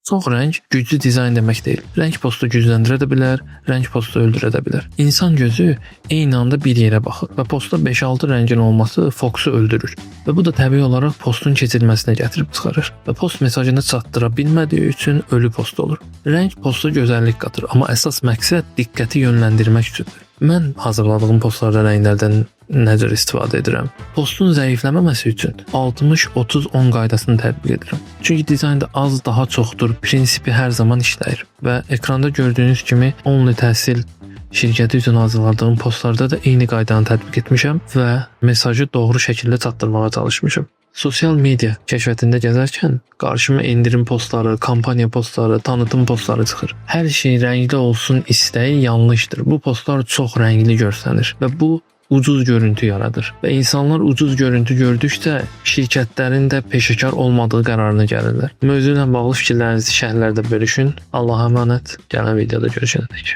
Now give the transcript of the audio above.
Çox rəng güclü dizayn demək deyil. Rəng postu gücləndirə də bilər, rəng postu öldürə də bilər. İnsan gözü eyni anda bir yerə baxır və postda 5-6 rəngin olması fokusu öldürür və bu da təbii olaraq postun keçirilməsinə gətirib çıxarır və post mesajını çatdıra bilmədiyi üçün ölü post olur. Rəng posta gözəllik qatır, amma əsas məqsəd diqqəti yönləndirmək üçündür. Mən hazırladığım postlarda rənglərdən nə cür istifadə edirəm? Postun zəifləməməsi üçün 60-30-10 qaydasını tətbiq edirəm. Çünki dizaynda az daha çoxdur prinsipi hər zaman işləyir və ekranda gördüyünüz kimi onlu təhsil şirkəti üçün hazırladığım postlarda da eyni qaydanı tətbiq etmişəm və mesajı doğru şəkildə çatdırmağa çalışmışam. Sosial media kəşfiyyatında gəzərkən qarşıma endirim postları, kampaniya postları, tanıtım postları çıxır. Hər şey rəngli olsun istəyi yanlışdır. Bu postlar çox rəngli görsənir və bu ucuz görüntü yaradır və insanlar ucuz görüntü gördükcə şirkətlərin də peşəkar olmadığı qərarına gəlirlər. Mövzu ilə bağlı fikirlərinizi şərhlərdə bölüşün. Allaha əmanət. Gələn videoda görüşənədək.